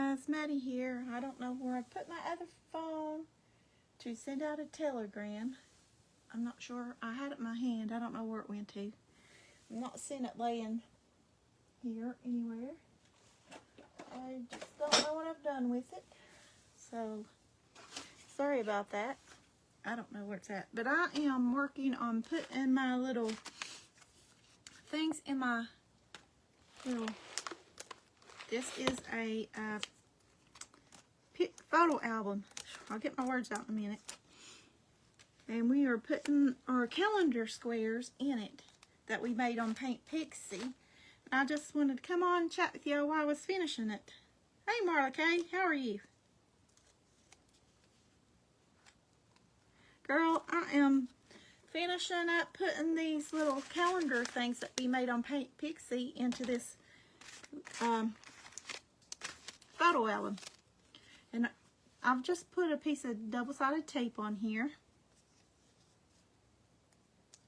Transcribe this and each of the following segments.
guys, Maddie here. I don't know where I put my other phone to send out a telegram. I'm not sure. I had it in my hand. I don't know where it went to. I'm not seeing it laying here anywhere. I just don't know what I've done with it. So, sorry about that. I don't know where it's at. But I am working on putting my little things in my little... This is a photo album. I'll get my words out in a minute. And we are putting our calendar squares in it that we made on Paint Pixie. I just wanted to come on and chat with you while I was finishing it. Hey Marla Kay, how are you? Girl, I am finishing up putting these little calendar things that we made on Paint Pixie into this photo album. And I've just put a piece of double-sided tape on here.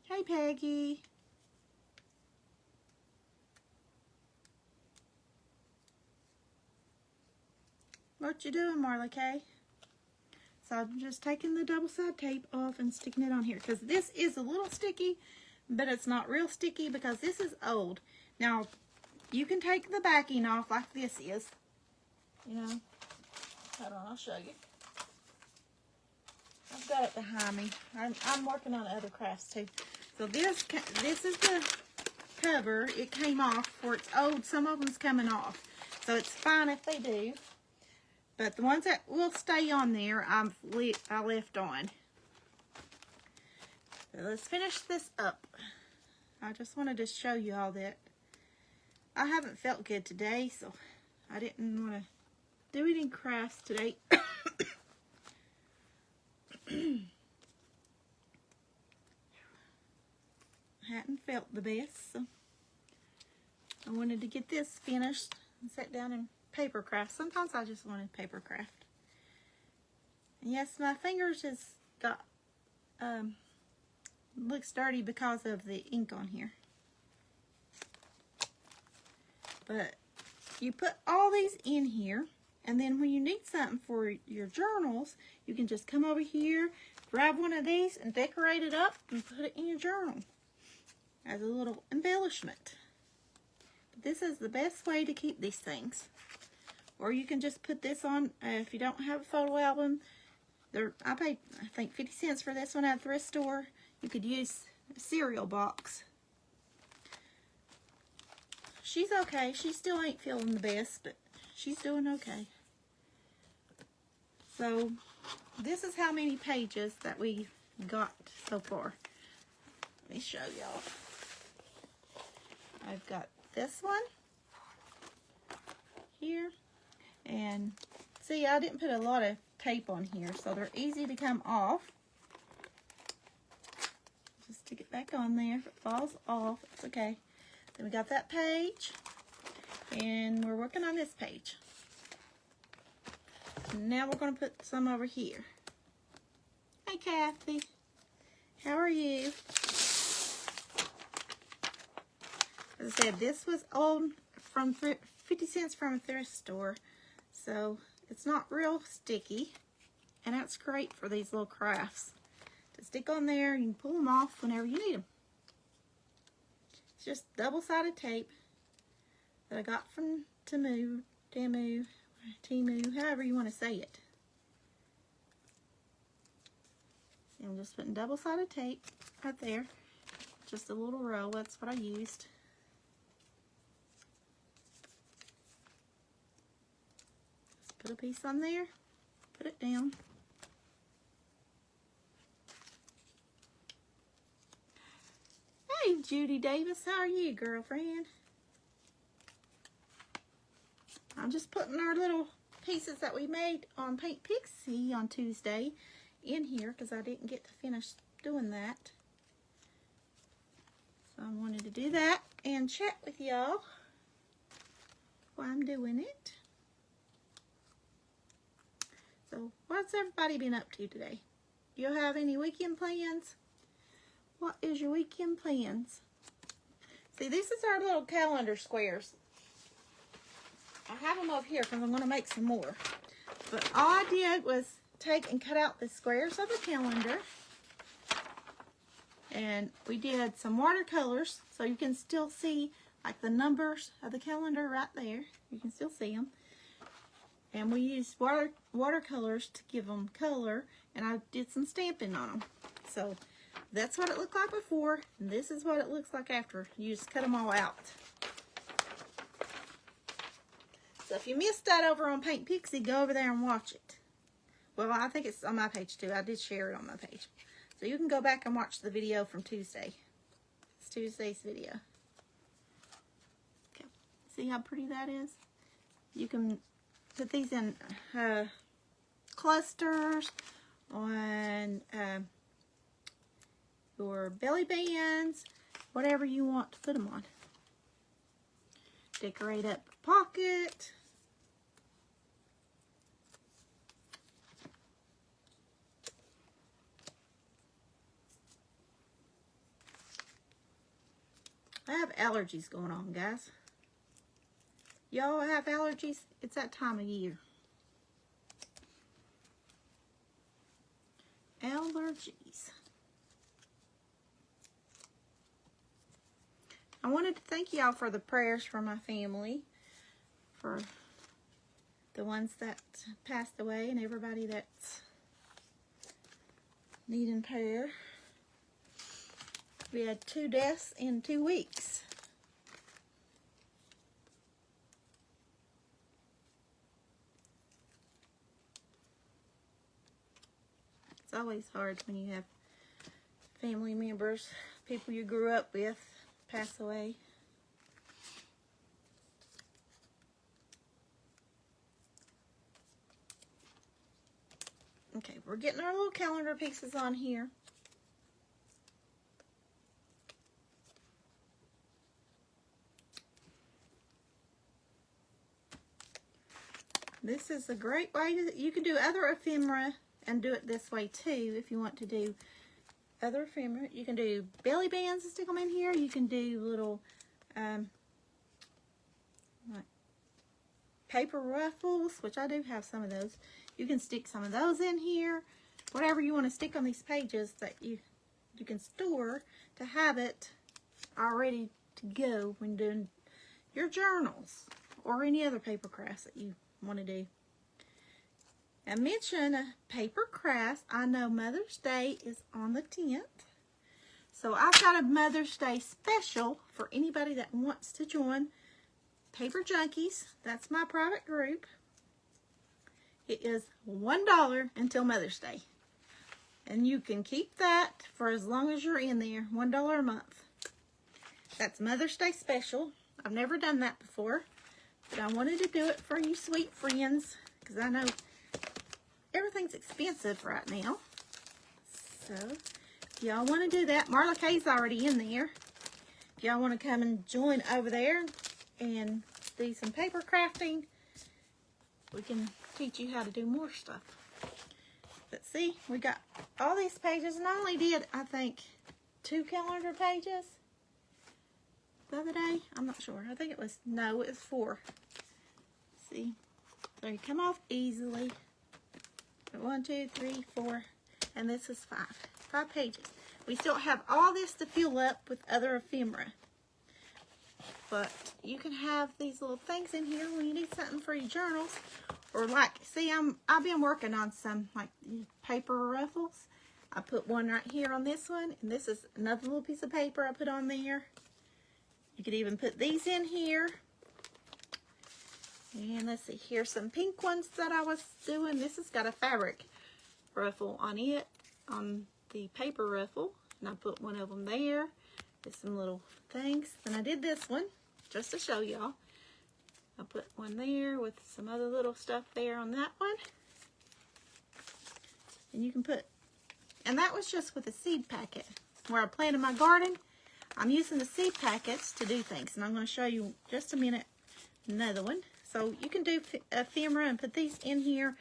Hey Peggy. What you doing, Marla Kay? So I'm just taking the double-sided tape off and sticking it on here. Because this is a little sticky, but it's not real sticky because this is old. Now, you can take the backing off like this is. You know. Hold on, I'll show you. I've got it behind me. I'm working on other crafts too. So this is the cover. It came off for it's old. Some of them's coming off. So it's fine if they do. But the ones that will stay on there, I left on. So let's finish this up. I just wanted to show you all that. I haven't felt good today, so I didn't want to do any crafts today. I hadn't felt the best, so I wanted to get this finished and sit down and paper craft. Sometimes I just wanted paper craft. And yes, my fingers just got looks dirty because of the ink on here. But you put all these in here, and then when you need something for your journals, you can just come over here, grab one of these, and decorate it up and put it in your journal as a little embellishment. But this is the best way to keep these things. Or you can just put this on if you don't have a photo album. I paid, I think, 50 cents for this one at the thrift store. You could use a cereal box. She's okay. She still ain't feeling the best, but she's doing okay. So, this is how many pages that we got so far. Let me show y'all. I've got this one here. And see, I didn't put a lot of tape on here, so they're easy to come off. Just stick it back on there. If it falls off, it's okay. Then we got that page, and we're working on this page. Now we're going to put some over here. Hey, Kathy. How are you? As I said, this was old from 50 cents from a thrift store. So it's not real sticky. And that's great for these little crafts. To stick on there, you can pull them off whenever you need them. It's just double-sided tape that I got from Temu, however you want to say it. And I'm just putting double-sided tape right there. Just a little row, that's what I used. Just put a piece on there, put it down. Hey, Judy Davis, how are you, girlfriend? I'm just putting our little pieces that we made on Paint Pixie on Tuesday in here because I didn't get to finish doing that. So I wanted to do that and chat with y'all while I'm doing it. So what's everybody been up to today? Do you have any weekend plans? What is your weekend plans? See, this is our little calendar squares. I have them over here because I'm going to make some more. But all I did was take and cut out the squares of the calendar. And we did some watercolors, so you can still see like the numbers of the calendar right there. You can still see them. And we used watercolors to give them color, and I did some stamping on them. So that's what it looked like before, and this is what it looks like after. You just cut them all out. So if you missed that over on Paint Pixie, go over there and watch it. Well, I think it's on my page too. I did share it on my page. So you can go back and watch the video from Tuesday. It's Tuesday's video. Okay. See how pretty that is? You can put these in clusters on your belly bands, whatever you want to put them on. Decorate up a pocket. I have allergies going on, guys. Y'all have allergies? It's that time of year. Allergies. I wanted to thank y'all for the prayers for my family, for the ones that passed away and everybody that's needing prayer. We had 2 deaths in 2 weeks. It's always hard when you have family members, people you grew up with, pass away. Okay, we're getting our little calendar pieces on here. This is a great way to, you can do other ephemera and do it this way too if you want to do other ephemera. You can do belly bands and stick them in here. You can do little like paper ruffles, which I do have some of those. You can stick some of those in here. Whatever you want to stick on these pages that you can store to have it all ready to go when doing your journals or any other paper crafts that you want to do. I mentioned paper crafts. I know Mother's Day is on the 10th. So I've got a Mother's Day special for anybody that wants to join Paper Junkies. That's my private group. It is $1 until Mother's Day. And you can keep that for as long as you're in there. $1 a month. That's Mother's Day special. I've never done that before. But I wanted to do it for you sweet friends. Because I know everything's expensive right now. So, if y'all want to do that, Marla Kay's already in there. If y'all want to come and join over there and do some paper crafting, we can teach you how to do more stuff. But see, we got all these pages, and I only did, I think, 2 calendar pages the other day. I'm not sure. I think it was, no, it was 4. See, they come off easily. 1, 2, 3, 4, and this is 5. 5 pages. We still have all this to fill up with other ephemera. But you can have these little things in here when you need something for your journals. Or like, see, I've been working on some like paper ruffles. I put one right here on this one, and this is another little piece of paper I put on there. You could even put these in here. And let's see, here's some pink ones that I was doing. This has got a fabric ruffle on it, on the paper ruffle. And I put one of them there. There's some little things. Then I did this one, just to show y'all. I put one there with some other little stuff there on that one. And you can put, and that was just with a seed packet. Where I planted my garden, I'm using the seed packets to do things. And I'm going to show you just a minute another one. So you can do ephemera and put these in here,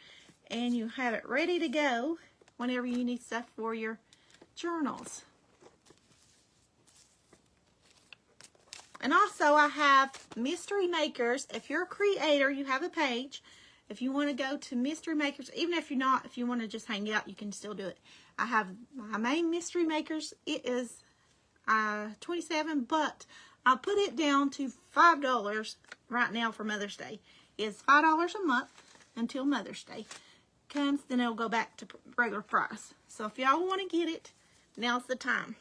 and you have it ready to go whenever you need stuff for your journals. And also I have Mystery Makers. If you're a creator, you have a page. If you want to go to Mystery Makers, even if you're not, if you want to just hang out, you can still do it. I have my main Mystery Makers. It is $27, but I'll put it down to $5 right now for Mother's Day. It's $5 a month until Mother's Day comes, then it'll go back to regular price. So if y'all want to get it, now's the time.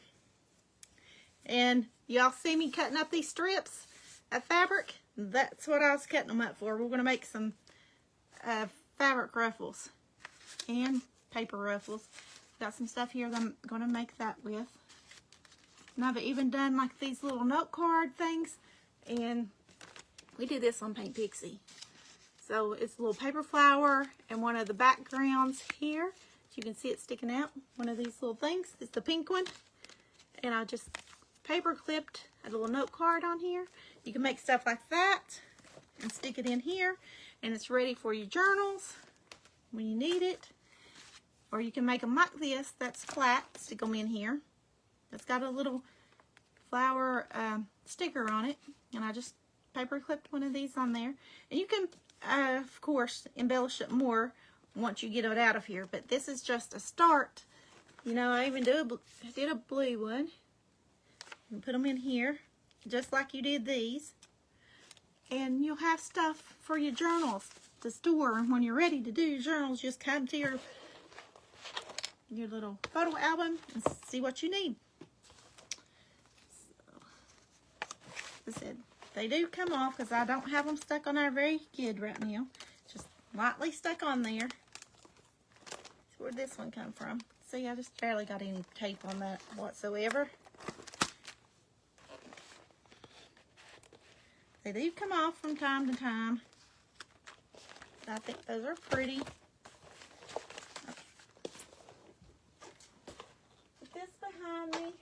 And y'all see me cutting up these strips of fabric? That's what I was cutting them up for. We're going to make some fabric ruffles and paper ruffles. Got some stuff here that I'm going to make that with. And I've even done like these little note card things. And we did this on Paint Pixie. So it's a little paper flower and one of the backgrounds here. As you can see it sticking out. One of these little things. It's the pink one. And I just paper clipped a little note card on here. You can make stuff like that and stick it in here. And it's ready for your journals when you need it. Or you can make them like this. That's flat. Stick them in here. It's got a little flower sticker on it. And I just paper clipped one of these on there. And you can, of course, embellish it more once you get it out of here. But this is just a start. You know, I even did a blue one. And put them in here, just like you did these. And you'll have stuff for your journals to store. And when you're ready to do your journals, just come to your little photo album and see what you need. So, as I said, they do come off because I don't have them stuck on there very good right now. Just lightly stuck on there. So where'd this one come from? See, I just barely got any tape on that whatsoever. They do come off from time to time. I think those are pretty. Okay. Put this behind me.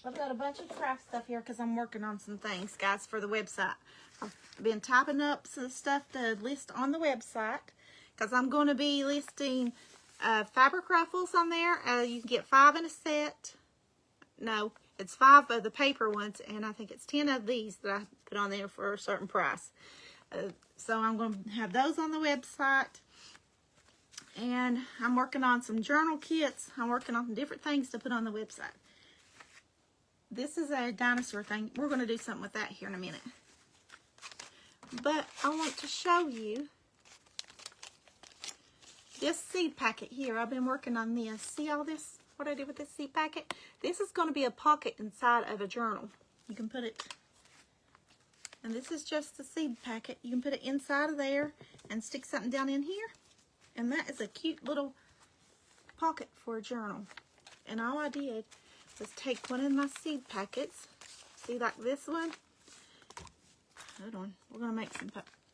I've got a bunch of craft stuff here because I'm working on some things, guys, for the website. I've been typing up some stuff to list on the website because I'm going to be listing fabric ruffles on there. You can get 5 in a set. No, it's 5 of the paper ones, and I think it's 10 of these that I put on there for a certain price. So I'm going to have those on the website. And I'm working on some journal kits. I'm working on different things to put on the website. This is a dinosaur thing. We're going to do something with that here in a minute. But I want to show you this seed packet here. I've been working on this. See all this? What I did with this seed packet? This is going to be a pocket inside of a journal. You can put it, and this is just the seed packet. You can put it inside of there and stick something down in here. And that is a cute little pocket for a journal. And all I did was take one of my seed packets. See, like this one? Hold on. We're going to make some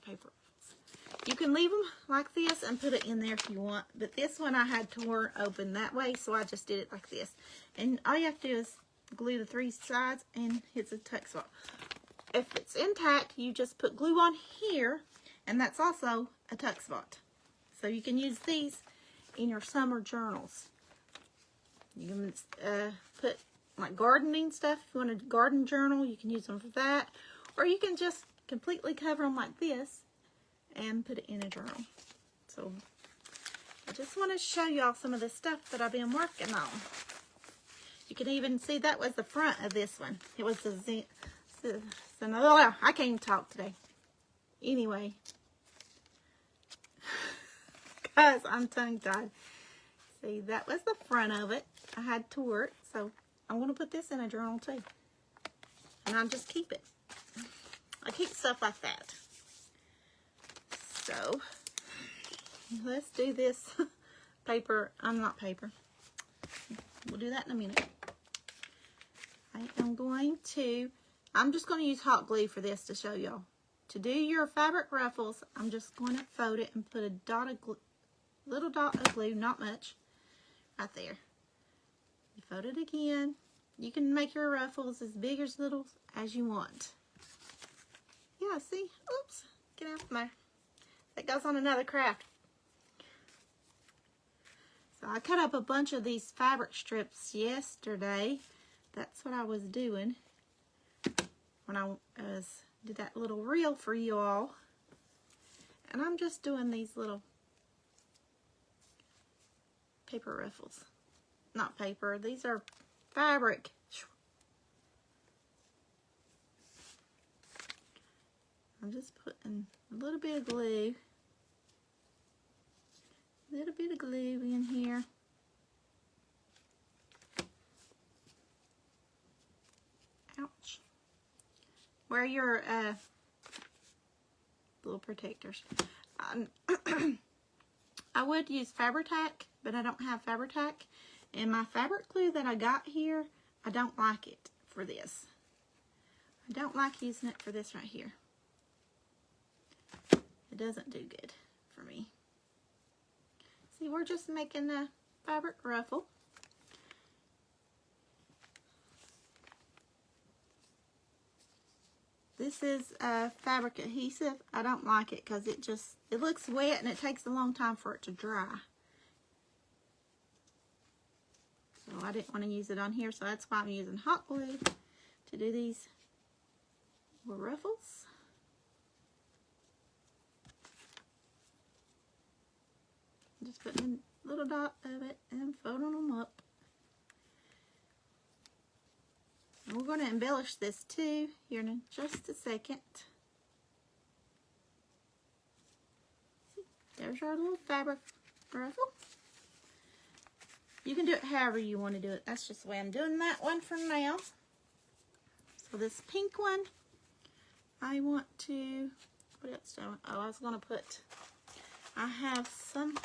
paper. You can leave them like this and put it in there if you want. But this one I had torn open that way, so I just did it like this. And all you have to do is glue the 3 sides and hit the tuck spot. If it's intact, you just put glue on here, and that's also a tuck spot. So you can use these in your summer journals. You can put like gardening stuff. If you want a garden journal, you can use them for that. Or you can just completely cover them like this and put it in a journal. So I just want to show y'all some of the stuff that I've been working on. You can even see that was the front of this one. It was the I can't even talk today. Anyway, guys, I'm tongue-tied. See, that was the front of it. I had to work, so I'm going to put this in a journal too. And I'll just keep it. I keep stuff like that. So, let's do this paper. I'm not paper. We'll do that in a minute. I'm just going to use hot glue for this to show y'all. To do your fabric ruffles, I'm just going to fold it and put a dot of glue, little dot of glue, not much, right there. You fold it again. You can make your ruffles as big or as little as you want. Yeah, see? Oops. Get out from there. That goes on another craft. So I cut up a bunch of these fabric strips yesterday. That's what I was doing when I did that little reel for you all. And I'm just doing these little paper ruffles. Not paper, these are fabric. I'm just putting a little bit of glue. A little bit of glue in here. Ouch. Wear your little protectors. I would use Fabri-Tac, but I don't have Fabri-Tac. And my fabric glue that I got here, I don't like it for this. I don't like using it for this right here. It doesn't do good for me. See, we're just making a fabric ruffle. This is fabric adhesive. I don't like it because it looks wet and it takes a long time for it to dry. So I didn't want to use it on here, so that's why I'm using hot glue to do these little ruffles. Just putting a little dot of it and folding them up. And we're going to embellish this too here in just a second. There's our little fabric ruffle. You can do it however you want to do it. That's just the way I'm doing that one for now. So this pink one, I want to, what else do I want? Oh, I was going to put, I have some,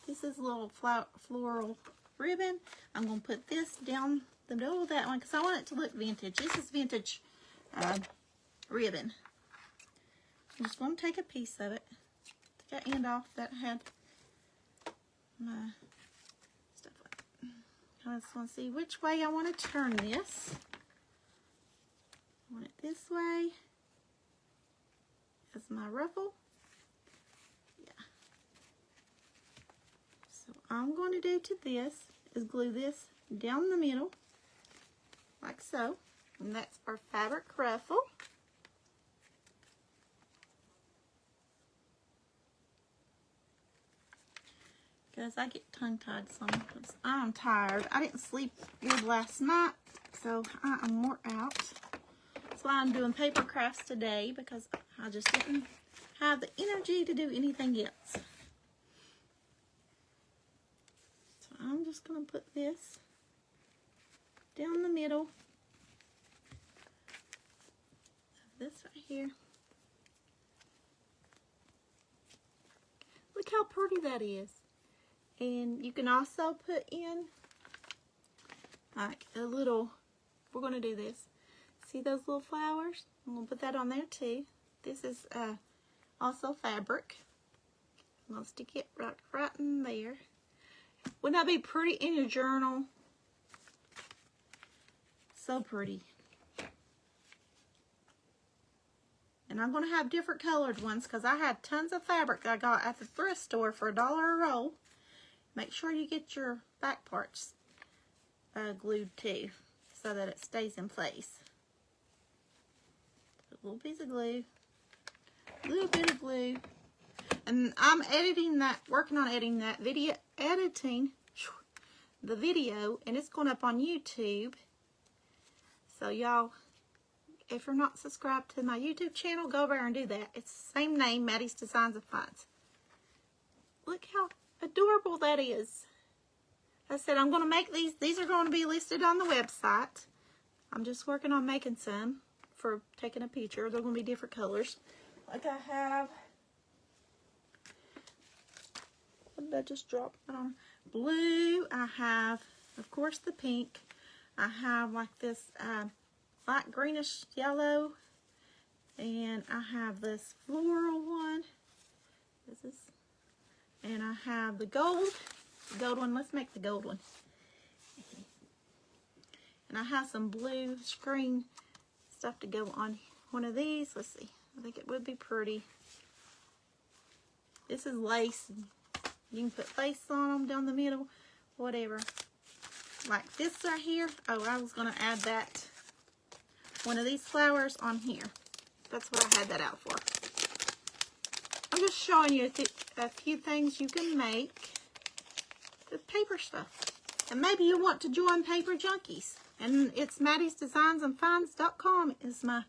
this is a little floral ribbon. I'm going to put this down the middle of that one because I want it to look vintage. This is vintage ribbon. I'm just going to take a piece of it. Take that end off that had my stuff like that. I just want to see which way I want to turn this. I want it this way as my ruffle. So I'm going to do to this is glue this down the middle like so, and that's our fabric ruffle. Guys, I get tongue-tied sometimes. I'm tired. I didn't sleep good last night, so I am wore out. That's why I'm doing paper crafts today, because I just didn't have the energy to do anything else. I'm just going to put this down the middle of this right here. Look how pretty that is. And you can also put in like a little, we're going to do this. See those little flowers? I'm going to put that on there too. This is also fabric. I'm going to stick it right in there. Wouldn't that be pretty in your journal? So pretty. And I'm going to have different colored ones because I had tons of fabric I got at the thrift store for $1 a roll. Make sure you get your back parts glued too so that it stays in place. A little piece of glue. A little bit of glue. And I'm working on editing that video, the video, and it's going up on YouTube. So y'all, if you're not subscribed to my YouTube channel, go over and do that. It's the same name, Maddie's Designs and Finds. Look how adorable that is. I said I'm going to make these. These are going to be listed on the website. I'm just working on making some for taking a picture. They're going to be different colors. Like I have, what did I just drop on? Blue. I have, of course, the pink. I have like this light greenish yellow. And I have this floral one. This is, and I have the gold. The gold one. Let's make the gold one. And I have some blue screen stuff to go on one of these. Let's see. I think it would be pretty. This is lace. You can put lace on them down the middle, whatever. Like this right here. Oh, I was going to add that, one of these flowers on here. That's what I had that out for. I'm just showing you a few things you can make with paper stuff. And maybe you want to join Paper Junkies. And it's Maddie'sDesignsAndFinds.com is my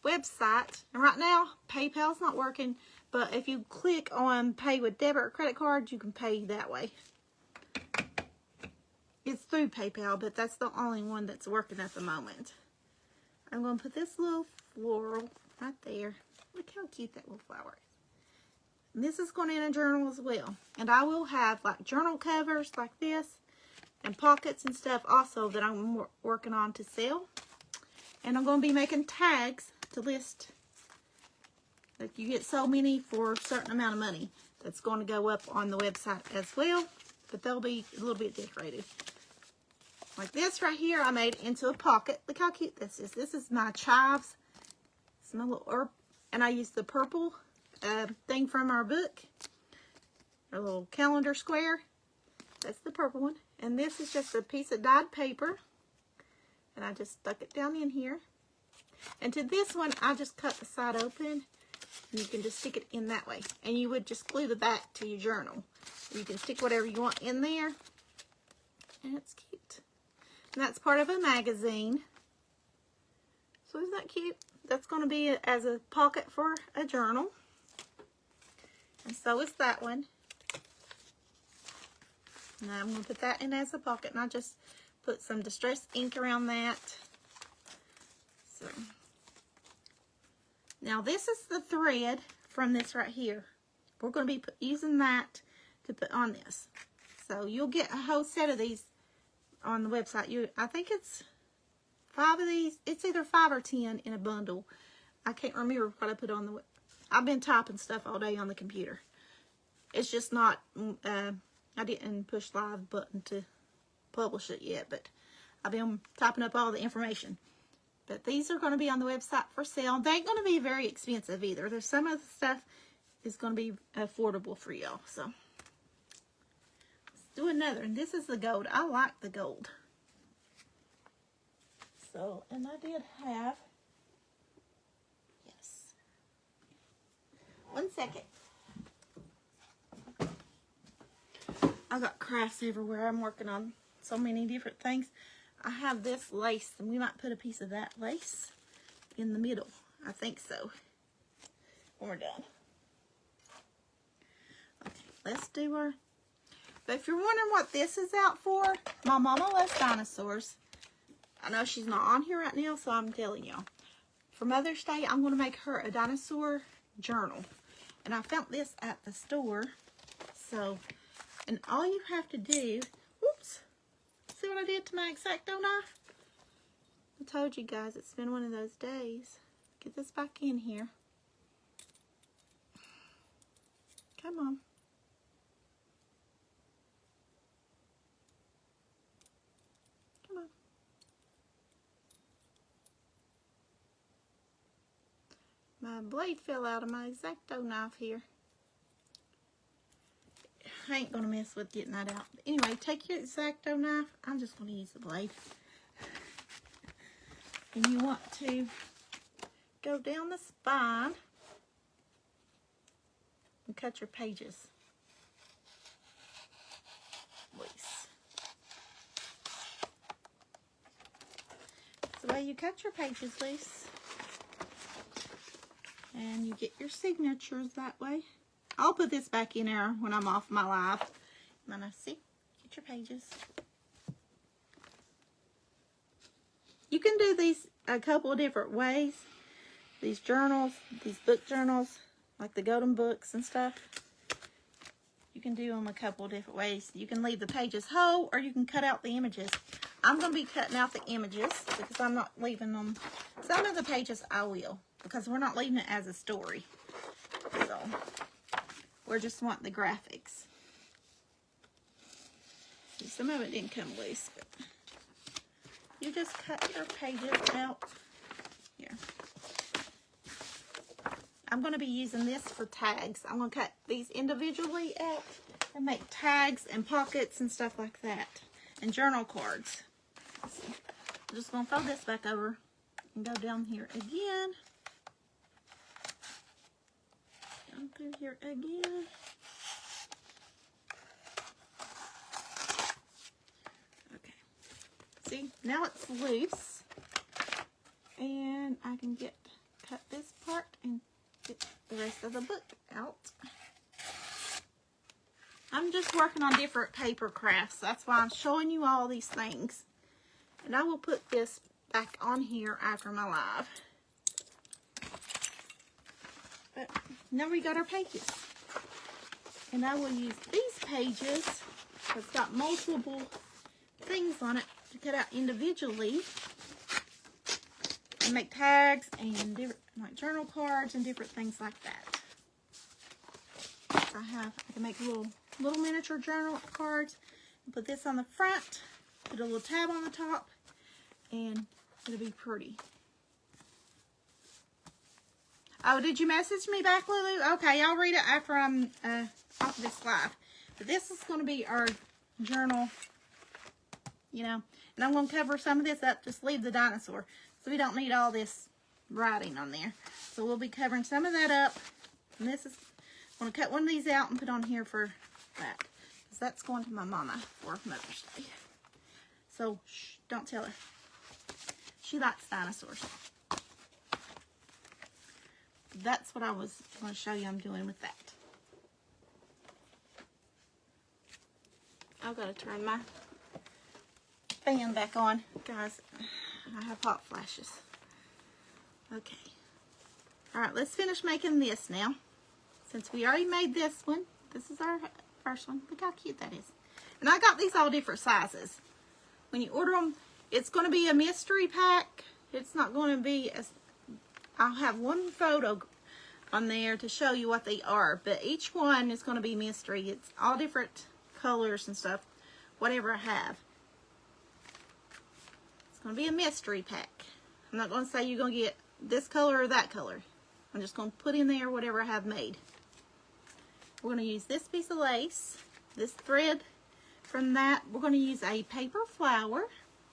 website. And right now, PayPal's not working. But if you click on pay with debit or credit card, you can pay that way. It's through PayPal, but that's the only one that's working at the moment. I'm going to put this little floral right there. Look how cute that little flower is. And this is going in a journal as well. And I will have like journal covers like this and pockets and stuff also that I'm working on to sell. And I'm going to be making tags to list that you get so many for a certain amount of money. That's going to go up on the website as well. But they'll be a little bit decorated. Like this right here, I made into a pocket. Look how cute this is. This is my chives. It's my little herb. And I used the purple thing from our book. A little calendar square. That's the purple one. And this is just a piece of dyed paper. And I just stuck it down in here. And to this one, I just cut the side open. And you can just stick it in that way. And you would just glue the back to your journal. You can stick whatever you want in there. And it's cute. And that's part of a magazine. So isn't that cute? That's going to be as a pocket for a journal. And so is that one. Now I'm going to put that in as a pocket. And I just put some distress ink around that. So now this is the thread from this right here. We're going to be using that to put on this. So you'll get a whole set of these on the website. I think it's 5 of these. It's either 5 or 10 in a bundle. I can't remember what I put on the. I've been typing stuff all day on the computer. It's just not. I didn't push live button to publish it yet, but I've been typing up all the information. But these are going to be on the website for sale. They ain't going to be very expensive either. There's some of the stuff is going to be affordable for y'all. So let's do another. And this is the gold. I like the gold. So, and I did have, yes. 1 second. I got crafts everywhere. I'm working on so many different things. I have this lace, and we might put a piece of that lace in the middle. I think so. When we're done. Okay, let's do our. But if you're wondering what this is out for, my mama loves dinosaurs. I know she's not on here right now, so I'm telling y'all. For Mother's Day, I'm going to make her a dinosaur journal. And I found this at the store. So, and all you have to do, whoops, see what I did to my X-Acto knife? I told you guys it's been one of those days. Get this back in here. Come on. Come on. My blade fell out of my X-Acto knife here. I ain't going to mess with getting that out. But anyway, take your X-Acto knife. I'm just going to use the blade. And you want to go down the spine and cut your pages loose. That's the way you cut your pages loose. And you get your signatures that way. I'll put this back in there when I'm off my live. And I see, get your pages. You can do these a couple of different ways. These journals, these book journals, like the Golden Books and stuff. You can do them a couple of different ways. You can leave the pages whole, or you can cut out the images. I'm going to be cutting out the images because I'm not leaving them. Some of the pages I will, because we're not leaving it as a story. So we're just wanting the graphics. See, some of it didn't come loose, but you just cut your pages out here. I'm going to be using this for tags. I'm going to cut these individually out They make tags and pockets and stuff like that. And journal cards. I'm just going to fold this back over and go down here again. Down through here again. Okay. See, now it's loose. And I can cut this part and get the rest of the book out. I'm just working on different paper crafts. That's why I'm showing you all these things. And I will put this back on here after my live. But now we got our pages. And I will use these pages. It's got multiple things on it to cut out individually. And make tags and different, like journal cards and different things like that. I can make little miniature journal cards. Put this on the front. Put a little tab on the top. And it'll be pretty. Oh, did you message me back, Lulu? Okay, I'll read it after I'm off this live. But this is going to be our journal, you know. And I'm going to cover some of this up. Just leave the dinosaur. So we don't need all this writing on there. So we'll be covering some of that up. And this is, I'm going to cut one of these out and put on here for that. Because that's going to my mama for Mother's Day. So, shh, don't tell her. She likes dinosaurs. That's what I was going to show you I'm doing with that. I've got to turn my fan back on. Guys, I have hot flashes. Okay. Alright, let's finish making this now. Since we already made this one, this is our first one. Look how cute that is. And I got these all different sizes. When you order them, it's going to be a mystery pack. It's not going to be as... I'll have one photo on there to show you what they are. But each one is going to be mystery. It's all different colors and stuff. Whatever I have. It's going to be a mystery pack. I'm not going to say you're going to get this color or that color. I'm just going to put in there whatever I have made. We're going to use this piece of lace. This thread from that. We're going to use a paper flower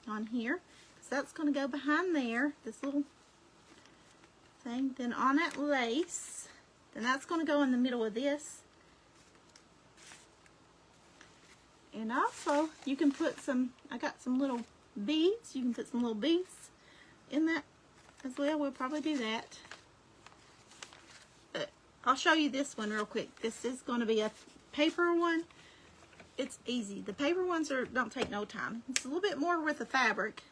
on here. Because that's going to go behind there. This little thing. Then on that lace. Then that's going to go in the middle of this. And also, you can put some, I got some little beads. You can put some little beads in that as well. We'll probably do that. But I'll show you this one real quick. This is going to be a paper one. It's easy. The paper ones don't take no time. It's a little bit more with the fabric.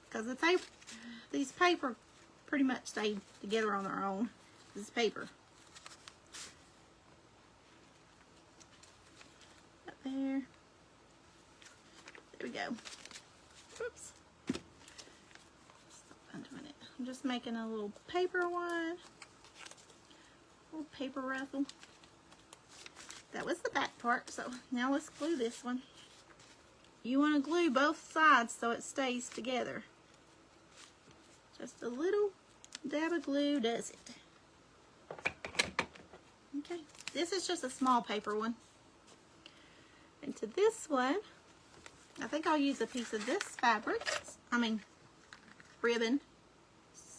Because these paper pretty much stay together on their own. This is paper. Up there. There we go. Oops. Stop undoing it. I'm just making a little paper one. Little paper ruffle. That was the back part, so now let's glue this one. You want to glue both sides so it stays together. Just a little dab of glue does it. Okay, this is just a small paper one. And to this one, I think I'll use a piece of this fabric. Ribbon.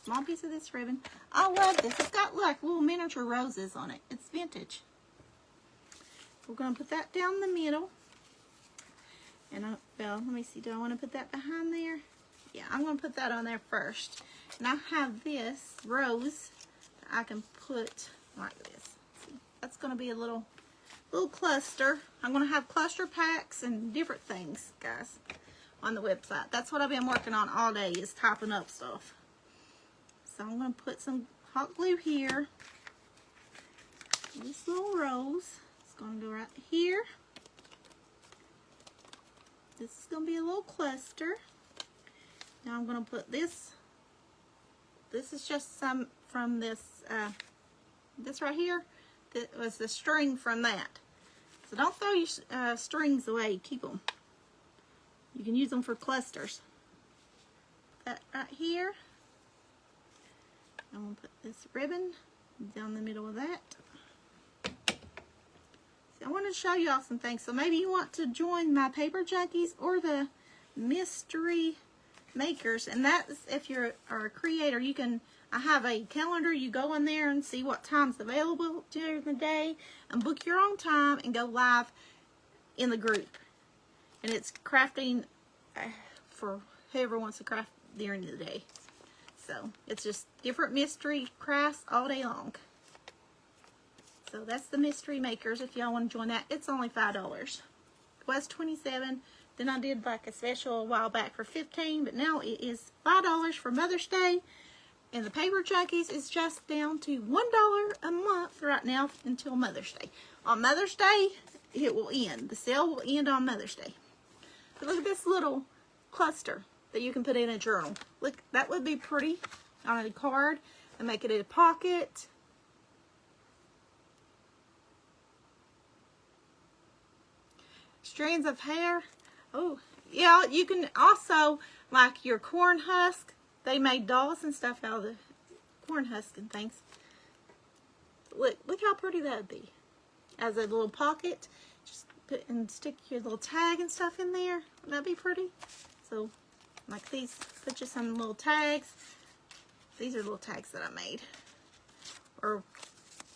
Small piece of this ribbon. I love this. It's got like little miniature roses on it. It's vintage. We're going to put that down the middle. And well, let me see. Do I want to put that behind there? Yeah, I'm going to put that on there first. And I have this rose that I can put like this. See, that's going to be a little cluster. I'm going to have cluster packs and different things, guys, on the website. That's what I've been working on all day, is typing up stuff. So I'm going to put some hot glue here. This little rose. Going to go right here. This is going to be a little cluster. Now I'm going to put this. This is just some from this. This right here. That was the string from that. So don't throw your strings away. Keep them. You can use them for clusters. That right here. I'm going to put this ribbon down the middle of that. I wanted to show y'all some things. So maybe you want to join my Paper Junkies or the Mystery Makers. And that's if you're a creator, you can, I have a calendar. You go in there and see what time's available during the day and book your own time and go live in the group. And it's crafting for whoever wants to craft during the day. So it's just different mystery crafts all day long. So that's the Mystery Makers. If y'all want to join that, it's only $5. It was $27. Then I did like a special a while back for $15, but now it is $5 for Mother's Day. And the Paper Junkies is just down to $1 a month right now until Mother's Day. On Mother's Day, it will end. The sale will end on Mother's Day. But look at this little cluster that you can put in a journal. Look, that would be pretty on a card and make it a pocket. Strands of hair. Oh, yeah, you can also, like your corn husk. They made dolls and stuff out of the corn husk and things. Look how pretty that would be. As a little pocket. Just put and stick your little tag and stuff in there. That'd be pretty. So, like these, put you some little tags. These are little tags that I made. Or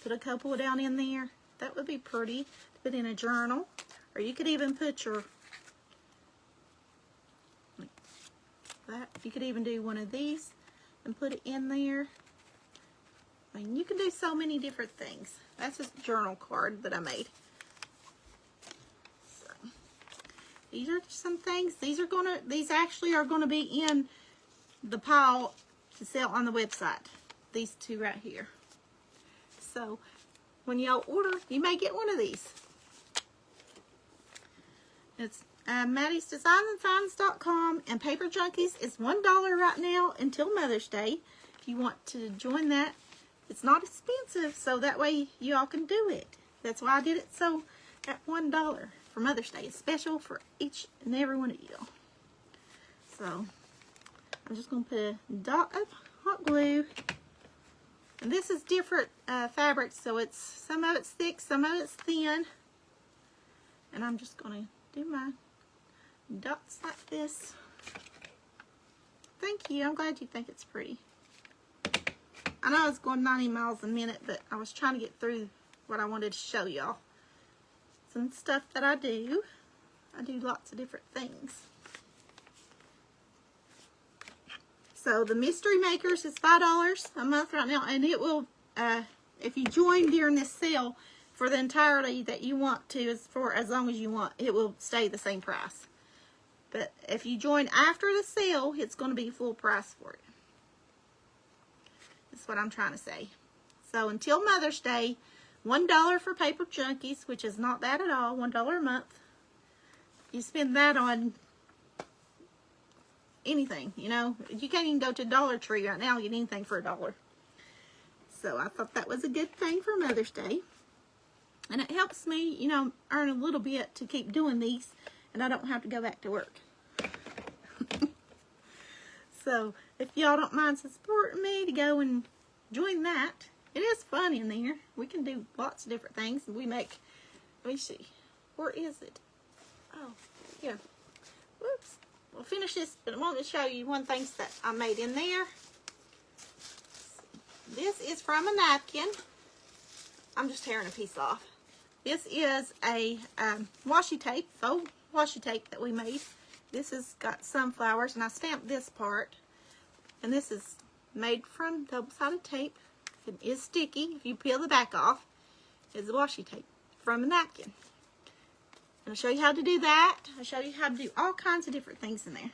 put a couple down in there. That would be pretty to put in a journal. Or you could even put your, like that. You could even do one of these and put it in there. I mean, you can do so many different things. That's a journal card that I made. So, these are some things. These actually are gonna be in the pile to sell on the website. These two right here. So, when y'all order, you may get one of these. It's MattiesDesignsandFinds.com, and Paper Junkies is $1 right now until Mother's Day. If you want to join that, it's not expensive, so that way you all can do it. That's why I did it so at $1 for Mother's Day. It's special for each and every one of you. So I'm just going to put a dot of hot glue. And this is different fabrics, so it's some of it's thick, some of it's thin. And I'm just going to do my dots like this. Thank you. I'm glad you think it's pretty. I know I was going 90 miles a minute, but I was trying to get through what I wanted to show y'all. Some stuff that I do. I do lots of different things. So the Mystery Makers is $5 a month right now, and it will, if you join during this sale, for the entirety that you want to, for as long as you want, it will stay the same price. But if you join after the sale, it's going to be full price for it. That's what I'm trying to say. So until Mother's Day, $1 for Paper Junkies, which is not bad at all, $1 a month. You spend that on anything, you know. You can't even go to Dollar Tree right now and get anything for $1. So I thought that was a good thing for Mother's Day. And it helps me, you know, earn a little bit to keep doing these, and I don't have to go back to work. So, if y'all don't mind supporting me to go and join that, it is fun in there. We can do lots of different things. We make, let me see, where is it? Oh, here. Whoops. We'll finish this, but I want to show you one thing that I made in there. This is from a napkin. I'm just tearing a piece off. This is a washi tape, faux washi tape that we made. This has got sunflowers, and I stamped this part. And this is made from double-sided tape. It is sticky. If you peel the back off, it's a washi tape from a napkin. And I'll show you how to do that. I'll show you how to do all kinds of different things in there.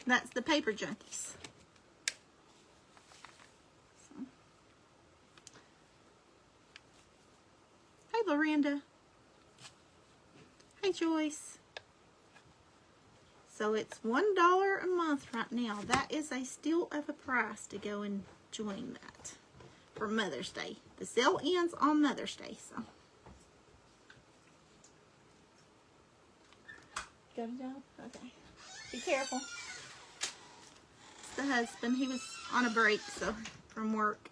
And that's the Paper Junkies. Hey, Lorenda. Hey, Joyce. So it's $1 a month right now. That is a steal of a price to go and join that for Mother's Day. The sale ends on Mother's Day, so. Got a job? Okay. Be careful. It's the husband. He was on a break, so, from work.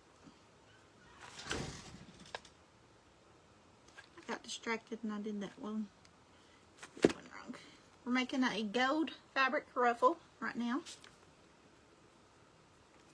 distracted and I did that one. That one wrong. We're making a gold fabric ruffle right now.